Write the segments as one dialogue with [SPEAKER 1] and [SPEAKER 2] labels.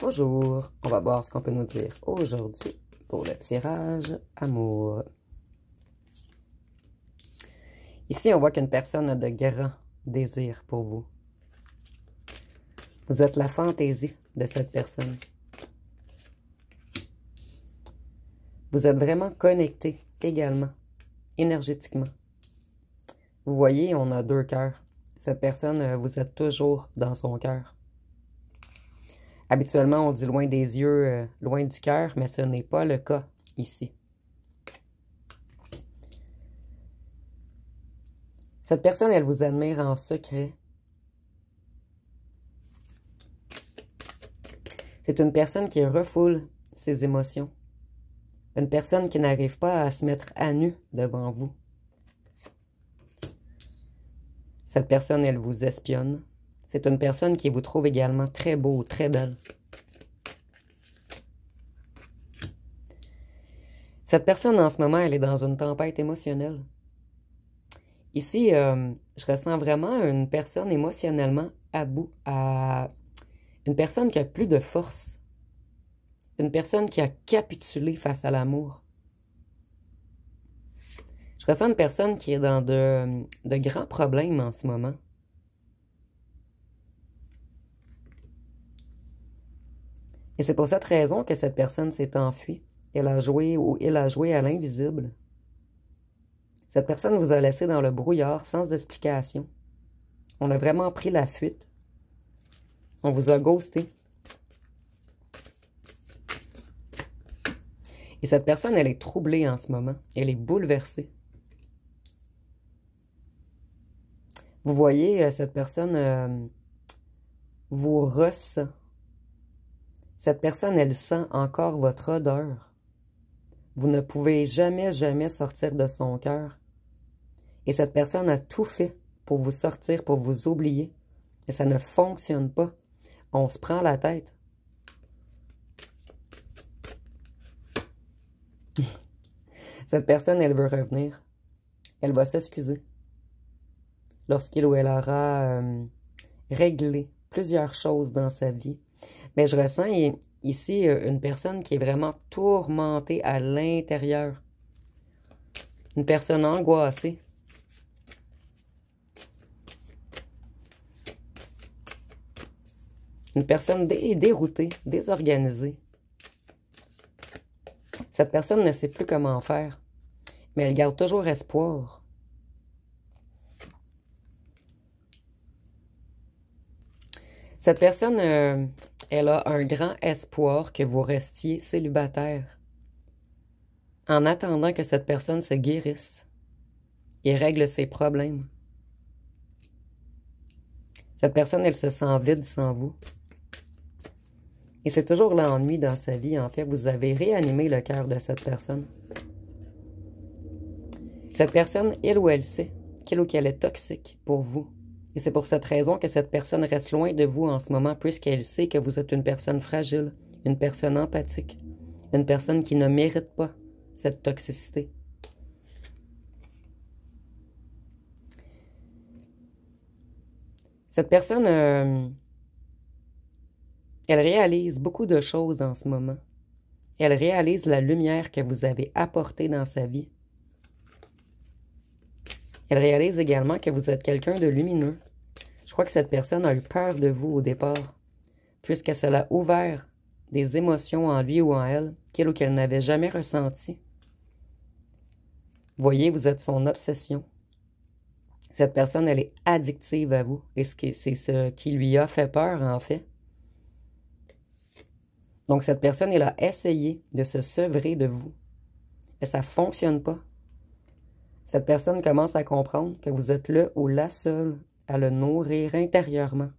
[SPEAKER 1] Bonjour, on va voir ce qu'on peut nous dire aujourd'hui pour le tirage amour. Ici, on voit qu'une personne a de grands désirs pour vous. Vous êtes la fantaisie de cette personne. Vous êtes vraiment connecté également, énergétiquement. Vous voyez, on a deux cœurs. Cette personne, vous êtes toujours dans son cœur. Habituellement, on dit loin des yeux, loin du cœur, mais ce n'est pas le cas ici. Cette personne, elle vous admire en secret. C'est une personne qui refoule ses émotions. Une personne qui n'arrive pas à se mettre à nu devant vous. Cette personne, elle vous espionne. C'est une personne qui vous trouve également très beau, très belle. Cette personne, en ce moment, elle est dans une tempête émotionnelle. Ici, je ressens vraiment une personne émotionnellement à bout, une personne qui a plus de force. Une personne qui a capitulé face à l'amour. Je ressens une personne qui est dans de grands problèmes en ce moment. Et c'est pour cette raison que cette personne s'est enfuie. Elle a joué ou il a joué à l'invisible. Cette personne vous a laissé dans le brouillard sans explication. On a vraiment pris la fuite. On vous a ghosté. Et cette personne, elle est troublée en ce moment. Elle est bouleversée. Vous voyez, cette personne vous ressent. Cette personne, elle sent encore votre odeur. Vous ne pouvez jamais, jamais sortir de son cœur. Et cette personne a tout fait pour vous sortir, pour vous oublier. Mais ça ne fonctionne pas. On se prend la tête. Cette personne, elle veut revenir. Elle va s'excuser. Lorsqu'il ou elle aura réglé plusieurs choses dans sa vie. Mais je ressens ici une personne qui est vraiment tourmentée à l'intérieur. Une personne angoissée. Une personne déroutée, désorganisée. Cette personne ne sait plus comment faire, mais elle garde toujours espoir. Cette personne, elle a un grand espoir que vous restiez célibataire, en attendant que cette personne se guérisse et règle ses problèmes. Cette personne, elle se sent vide sans vous. Et c'est toujours l'ennui dans sa vie. En fait, vous avez réanimé le cœur de cette personne. Cette personne, il ou elle sait qu'il ou qu'elle est toxique pour vous. Et c'est pour cette raison que cette personne reste loin de vous en ce moment, puisqu'elle sait que vous êtes une personne fragile, une personne empathique, une personne qui ne mérite pas cette toxicité. Cette personne, elle réalise beaucoup de choses en ce moment. Elle réalise la lumière que vous avez apportée dans sa vie. Elle réalise également que vous êtes quelqu'un de lumineux. Je crois que cette personne a eu peur de vous au départ, puisque cela a ouvert des émotions en lui ou en elle, qu'il ou qu'elle n'avait jamais ressenties. Voyez, vous êtes son obsession. Cette personne, elle est addictive à vous, et c'est ce qui lui a fait peur, en fait. Donc, cette personne, elle a essayé de se sevrer de vous, et ça ne fonctionne pas. Cette personne commence à comprendre que vous êtes le ou la seule à le nourrir intérieurement.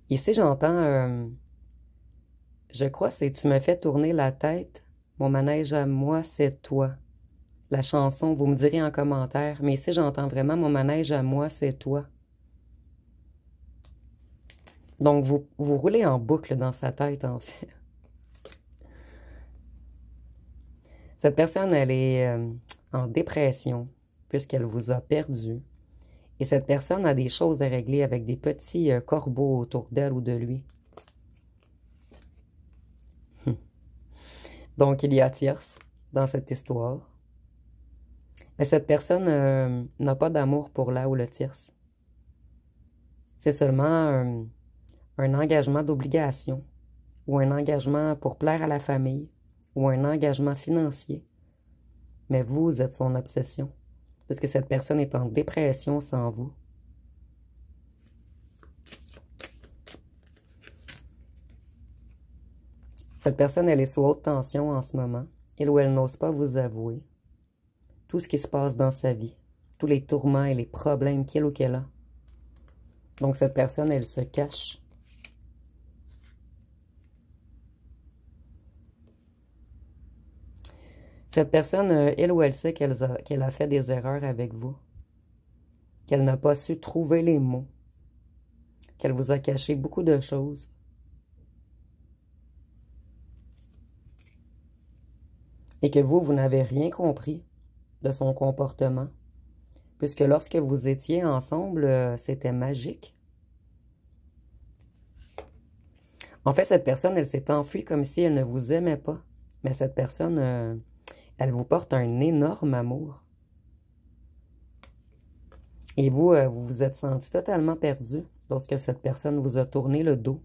[SPEAKER 1] Ici, j'entends, je crois, c'est « Tu me fais tourner la tête, mon manège à moi, c'est toi ». La chanson, vous me direz en commentaire, mais ici, j'entends vraiment « Mon manège à moi, c'est toi ». Donc, vous roulez en boucle dans sa tête, en fait. Cette personne, elle est en dépression, puisqu'elle vous a perdu. Et cette personne a des choses à régler avec des petits corbeaux autour d'elle ou de lui. Donc, il y a tierce dans cette histoire. Mais cette personne n'a pas d'amour pour la ou le tierce. C'est seulement un engagement d'obligation ou un engagement pour plaire à la famille ou un engagement financier. Mais vous êtes son obsession, puisque cette personne est en dépression sans vous. Cette personne, elle est sous haute tension en ce moment, elle ou elle n'ose pas vous avouer tout ce qui se passe dans sa vie, tous les tourments et les problèmes qu'il ou qu'elle a. Donc cette personne, elle se cache. Cette personne, elle ou elle sait qu'elle a fait des erreurs avec vous, qu'elle n'a pas su trouver les mots, qu'elle vous a caché beaucoup de choses. Et que vous n'avez rien compris de son comportement, puisque lorsque vous étiez ensemble, c'était magique. En fait, cette personne, elle s'est enfuie comme si elle ne vous aimait pas. Mais cette personne, elle vous porte un énorme amour. Et vous, vous vous êtes senti totalement perdu lorsque cette personne vous a tourné le dos.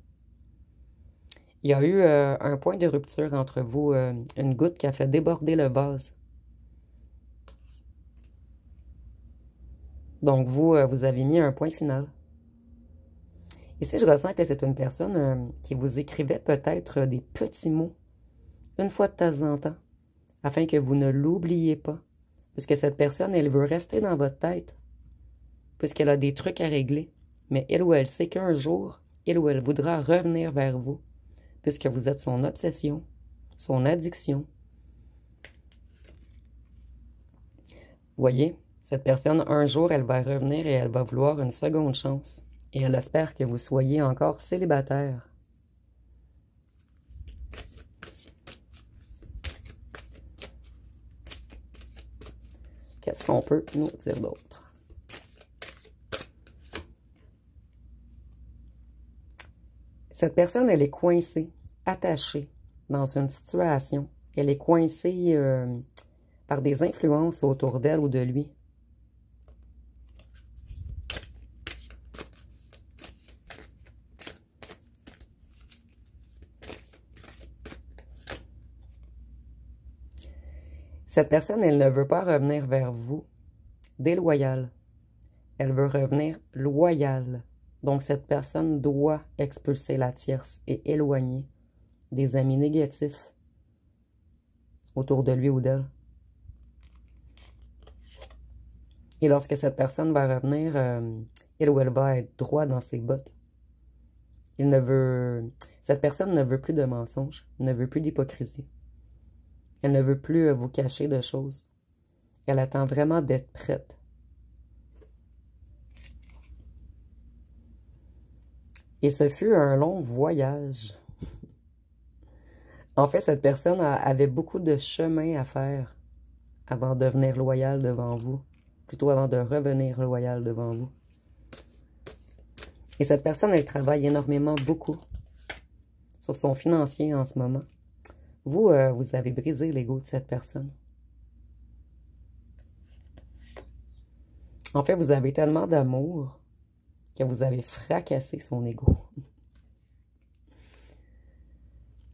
[SPEAKER 1] Il y a eu un point de rupture entre vous, une goutte qui a fait déborder le vase. Donc vous, vous avez mis un point final. Ici, je ressens que c'est une personne qui vous écrivait peut-être des petits mots, une fois de temps en temps, afin que vous ne l'oubliez pas. Puisque cette personne, elle veut rester dans votre tête, puisqu'elle a des trucs à régler. Mais elle ou elle sait qu'un jour, elle ou elle voudra revenir vers vous, puisque vous êtes son obsession, son addiction. Voyez, cette personne, un jour, elle va revenir et elle va vouloir une seconde chance. Et elle espère que vous soyez encore célibataire. Qu'est-ce qu'on peut nous dire d'autre? Cette personne, elle est coincée, attachée dans une situation. Elle est coincée par des influences autour d'elle ou de lui. Cette personne, elle ne veut pas revenir vers vous déloyale. Elle veut revenir loyale. Donc, cette personne doit expulser la tierce et éloigner des amis négatifs autour de lui ou d'elle. Et lorsque cette personne va revenir, elle ou elle va être droit dans ses bottes. Cette personne ne veut plus de mensonges, ne veut plus d'hypocrisie. Elle ne veut plus vous cacher de choses. Elle attend vraiment d'être prête. Et ce fut un long voyage. En fait, cette personne avait beaucoup de chemin à faire avant de devenir loyale devant vous. Plutôt avant de revenir loyale devant vous. Et cette personne, elle travaille énormément, beaucoup, sur son financier en ce moment. Vous, vous avez brisé l'ego de cette personne. En fait, vous avez tellement d'amour que vous avez fracassé son ego.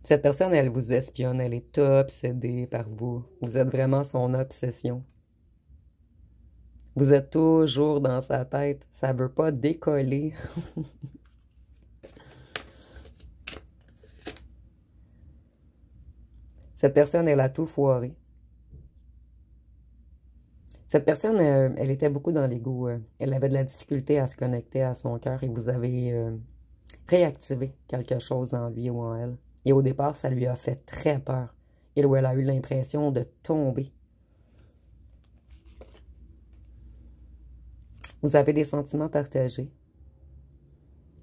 [SPEAKER 1] Cette personne, elle vous espionne, elle est obsédée par vous. Vous êtes vraiment son obsession. Vous êtes toujours dans sa tête, ça ne veut pas décoller. Cette personne, elle a tout foiré. Cette personne, elle était beaucoup dans l'ego. Elle avait de la difficulté à se connecter à son cœur et vous avez réactivé quelque chose en lui ou en elle. Et au départ, ça lui a fait très peur. Elle ou elle a eu l'impression de tomber. Vous avez des sentiments partagés.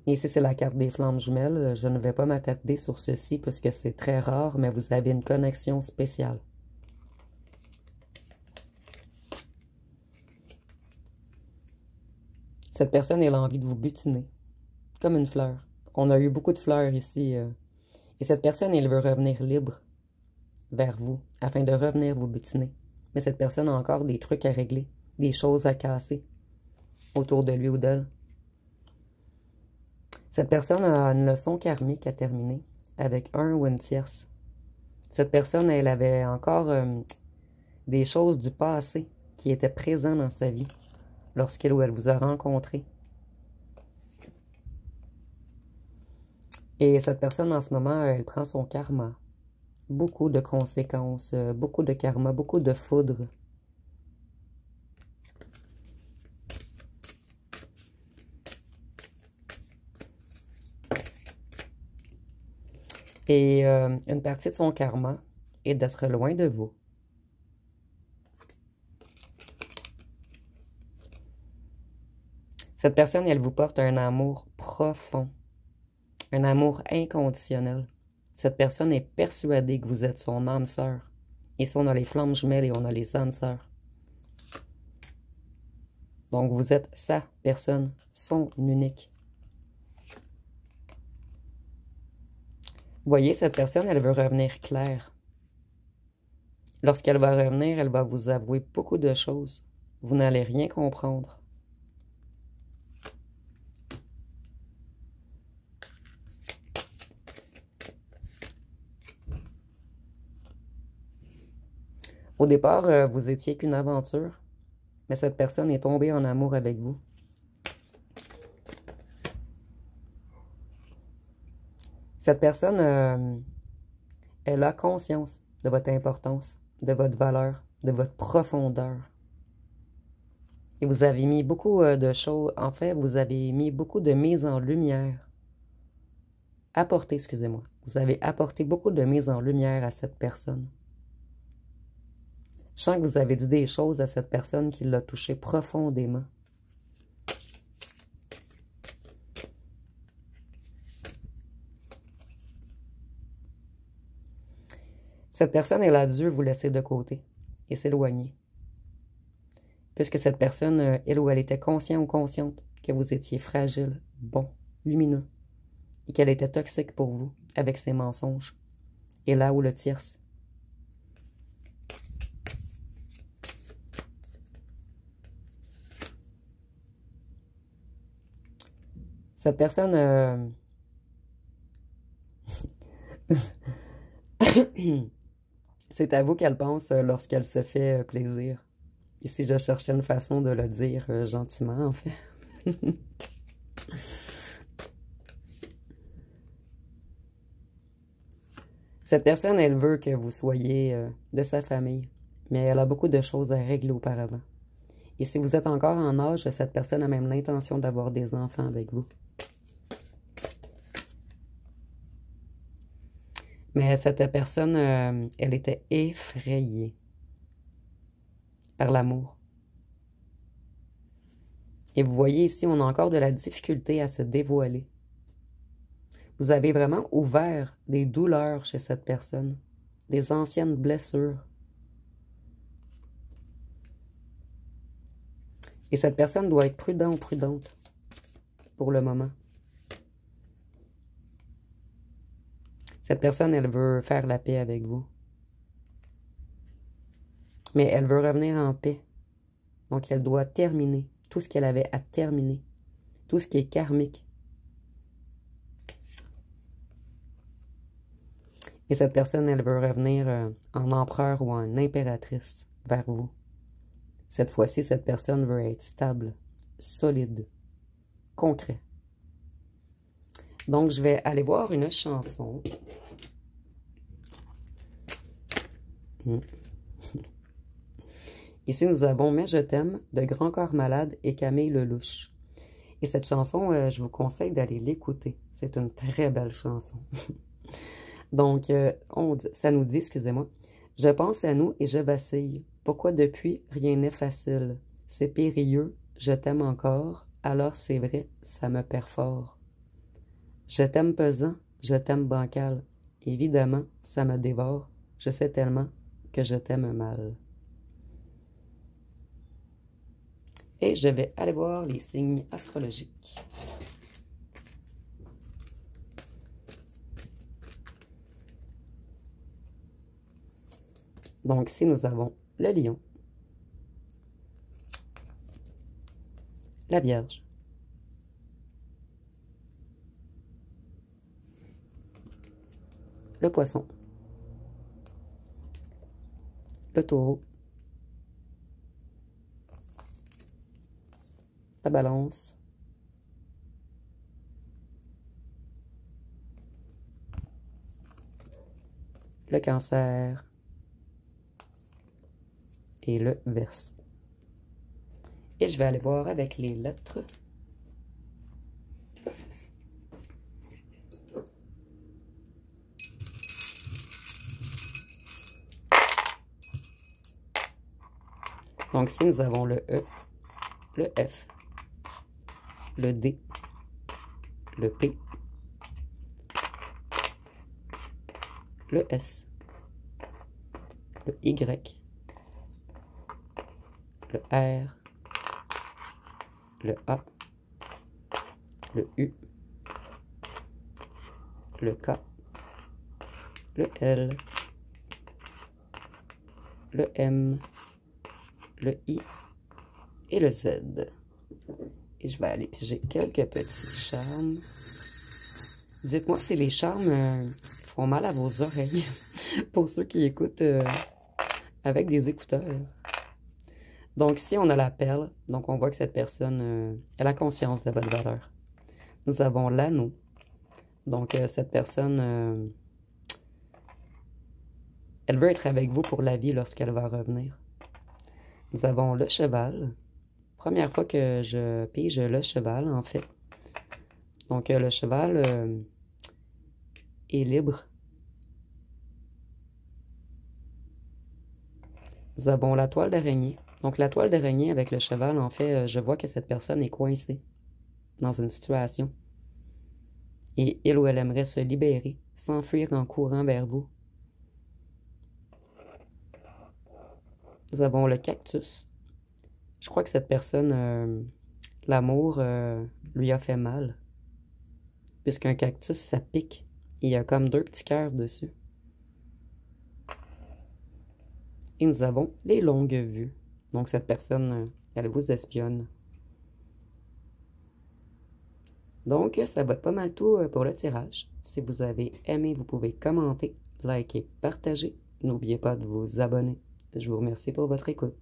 [SPEAKER 1] Et ici, c'est la carte des flammes jumelles. Je ne vais pas m'attarder sur ceci puisque c'est très rare, mais vous avez une connexion spéciale. Cette personne, elle a envie de vous butiner, comme une fleur. On a eu beaucoup de fleurs ici. Et cette personne, elle veut revenir libre vers vous, afin de revenir vous butiner. Mais cette personne a encore des trucs à régler, des choses à casser autour de lui ou d'elle. Cette personne a une leçon karmique à terminer avec un ou une tierce. Cette personne, elle avait encore des choses du passé qui étaient présentes dans sa vie lorsqu'elle ou elle vous a rencontré. Et cette personne, en ce moment, elle prend son karma. Beaucoup de conséquences, beaucoup de karma, beaucoup de foudre. Et une partie de son karma est d'être loin de vous. Cette personne, elle vous porte un amour profond, un amour inconditionnel. Cette personne est persuadée que vous êtes son âme sœur. Ici, on a les flammes jumelles et on a les âmes sœurs. Donc, vous êtes sa personne, son unique. Vous voyez, cette personne, elle veut revenir claire. Lorsqu'elle va revenir, elle va vous avouer beaucoup de choses. Vous n'allez rien comprendre. Au départ, vous étiez qu'une aventure, mais cette personne est tombée en amour avec vous. Cette personne, elle a conscience de votre importance, de votre valeur, de votre profondeur. Et vous avez mis beaucoup de choses, en fait, vous avez mis beaucoup de mise en lumière. Excusez-moi. Vous avez apporté beaucoup de mise en lumière à cette personne. Je sens que vous avez dit des choses à cette personne qui l'a touché profondément. Cette personne, elle a dû vous laisser de côté et s'éloigner. Puisque cette personne, elle ou elle était consciente ou consciente que vous étiez fragile, bon, lumineux, et qu'elle était toxique pour vous avec ses mensonges. Et là où le tierce. Cette personne... C'est à vous qu'elle pense lorsqu'elle se fait plaisir. Ici, je cherchais une façon de le dire gentiment, en fait. Cette personne, elle veut que vous soyez de sa famille, mais elle a beaucoup de choses à régler auparavant. Et si vous êtes encore en âge, cette personne a même l'intention d'avoir des enfants avec vous. Mais cette personne, elle était effrayée par l'amour. Et vous voyez ici, on a encore de la difficulté à se dévoiler. Vous avez vraiment ouvert des douleurs chez cette personne, des anciennes blessures. Et cette personne doit être prudente pour le moment. Cette personne, elle veut faire la paix avec vous. Mais elle veut revenir en paix. Donc, elle doit terminer tout ce qu'elle avait à terminer. Tout ce qui est karmique. Et cette personne, elle veut revenir en empereur ou en impératrice vers vous. Cette fois-ci, cette personne veut être stable, solide, concret. Donc, je vais aller voir une chanson. Ici, nous avons « Mais je t'aime » de Grand Corps Malade et Camille Lelouch. Et cette chanson, je vous conseille d'aller l'écouter. C'est une très belle chanson. Donc, ça nous dit, excusez-moi, « Je pense à nous et je vacille. Pourquoi depuis, rien n'est facile. C'est périlleux, je t'aime encore, alors c'est vrai, ça me perd fort. Je t'aime pesant, je t'aime bancal. Évidemment, ça me dévore. Je sais tellement que je t'aime mal. » Et je vais aller voir les signes astrologiques. Donc ici, nous avons le lion, la vierge, le poisson, le taureau, la balance, le cancer et le verseau. Et je vais aller voir avec les lettres. Donc ici, nous avons le E, le F, le D, le P, le S, le Y, le R, le A, le U, le K, le L, le M, le I et le Z. Et je vais aller piger quelques petits charmes. Dites-moi si les charmes font mal à vos oreilles, pour ceux qui écoutent avec des écouteurs. Donc ici, on a la perle. Donc on voit que cette personne a la conscience de votre valeur. Nous avons l'anneau. Donc cette personne, elle veut être avec vous pour la vie lorsqu'elle va revenir. Nous avons le cheval. Première fois que je pige le cheval, en fait. Donc, le cheval est libre. Nous avons la toile d'araignée. Donc, la toile d'araignée avec le cheval, en fait, je vois que cette personne est coincée dans une situation. Et il ou elle aimerait se libérer, s'enfuir en courant vers vous. Nous avons le cactus. Je crois que cette personne, l'amour lui a fait mal. Puisqu'un cactus, ça pique. Il y a comme 2 petits cœurs dessus. Et nous avons les longues vues. Donc cette personne, elle vous espionne. Donc ça va être pas mal tout pour le tirage. Si vous avez aimé, vous pouvez commenter, liker, partager. N'oubliez pas de vous abonner. Je vous remercie pour votre écoute.